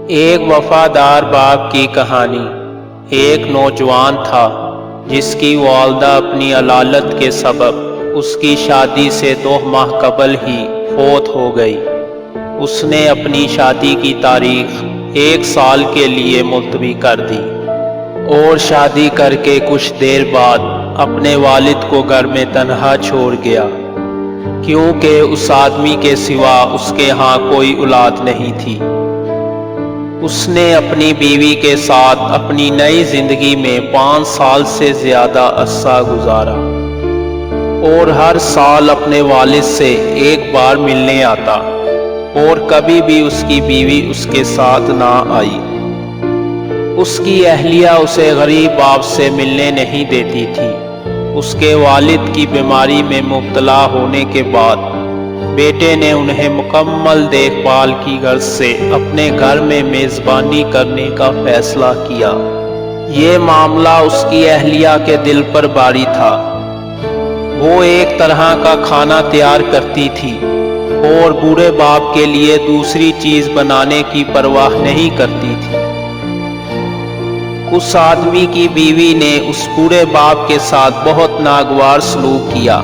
ایک وفادار باپ کی کہانی۔ ایک نوجوان تھا جس کی والدہ اپنی علالت کے سبب اس کی شادی سے 2 ماہ قبل ہی فوت ہو گئی۔ اس نے اپنی شادی کی تاریخ 1 سال کے لیے ملتوی کر دی اور شادی کر کے کچھ دیر بعد اپنے والد کو گھر میں تنہا چھوڑ گیا، کیونکہ اس آدمی کے سوا اس کے ہاں کوئی اولاد نہیں تھی۔ اس نے اپنی بیوی کے ساتھ اپنی نئی زندگی میں 5 سال سے زیادہ عرصہ گزارا اور ہر سال اپنے والد سے 1 بار ملنے آتا، اور کبھی بھی اس کی بیوی اس کے ساتھ نہ آئی۔ اس کی اہلیہ اسے غریب باپ سے ملنے نہیں دیتی تھی۔ اس کے والد کی بیماری میں مبتلا ہونے کے بعد بیٹے نے انہیں مکمل دیکھ بھال کی غرض سے اپنے گھر میں میزبانی کرنے کا فیصلہ کیا۔ یہ معاملہ اس کی اہلیہ کے دل پر بھاری تھا۔ وہ ایک طرح کا کھانا تیار کرتی تھی اور بوڑھے باپ کے لیے دوسری چیز بنانے کی پرواہ نہیں کرتی تھی۔ اس آدمی کی بیوی نے اس بوڑھے باپ کے ساتھ بہت ناگوار سلوک کیا۔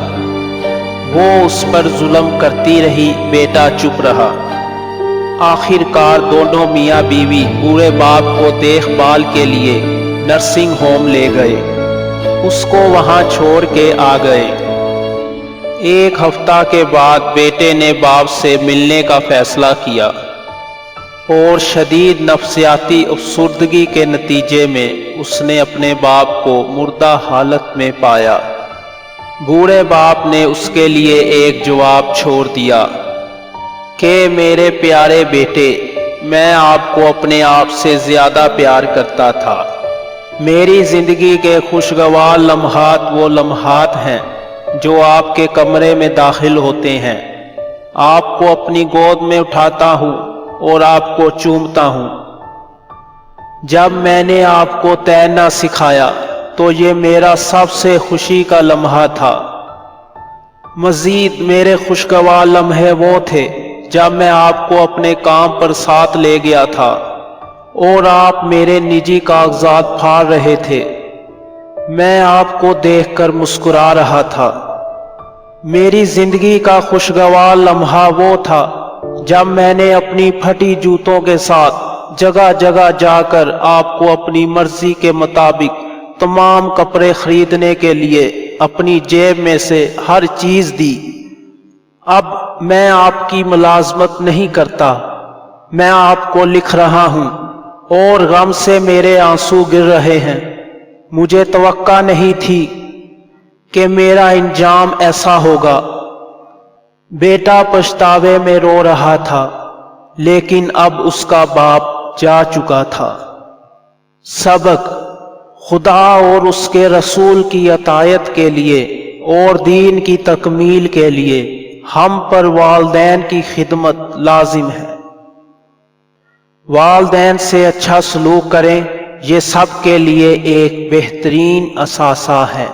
وہ اس پر ظلم کرتی رہی، بیٹا چپ رہا۔ آخر کار دونوں میاں بیوی بوڑھے باپ کو دیکھ بھال کے لیے نرسنگ ہوم لے گئے، اس کو وہاں چھوڑ کے آ گئے۔ 1 ہفتہ کے بعد بیٹے نے باپ سے ملنے کا فیصلہ کیا اور شدید نفسیاتی افسردگی کے نتیجے میں اس نے اپنے باپ کو مردہ حالت میں پایا۔ بوڑھے باپ نے اس کے لیے ایک جواب چھوڑ دیا کہ میرے پیارے بیٹے، میں آپ کو اپنے آپ سے زیادہ پیار کرتا تھا۔ میری زندگی کے خوشگوار لمحات وہ لمحات ہیں جو آپ کے کمرے میں داخل ہوتے ہیں۔ آپ کو اپنی گود میں اٹھاتا ہوں اور آپ کو چومتا ہوں۔ جب میں نے آپ کو تیرنا سکھایا تو یہ میرا سب سے خوشی کا لمحہ تھا۔ مزید میرے خوشگوار لمحے وہ تھے جب میں آپ کو اپنے کام پر ساتھ لے گیا تھا اور آپ میرے نجی کاغذات پھاڑ رہے تھے۔ میں آپ کو دیکھ کر مسکرا رہا تھا۔ میری زندگی کا خوشگوار لمحہ وہ تھا جب میں نے اپنی پھٹی جوتوں کے ساتھ جگہ جگہ جا کر آپ کو اپنی مرضی کے مطابق تمام کپڑے خریدنے کے لیے اپنی جیب میں سے ہر چیز دی۔ اب میں آپ کی ملازمت نہیں کرتا، میں آپ کو لکھ رہا ہوں اور غم سے میرے آنسو گر رہے ہیں۔ مجھے توقع نہیں تھی کہ میرا انجام ایسا ہوگا۔ بیٹا پچھتاوے میں رو رہا تھا، لیکن اب اس کا باپ جا چکا تھا۔ سبق: خدا اور اس کے رسول کی اطاعت کے لیے اور دین کی تکمیل کے لیے ہم پر والدین کی خدمت لازم ہے۔ والدین سے اچھا سلوک کریں، یہ سب کے لیے ایک بہترین اثاثہ ہے۔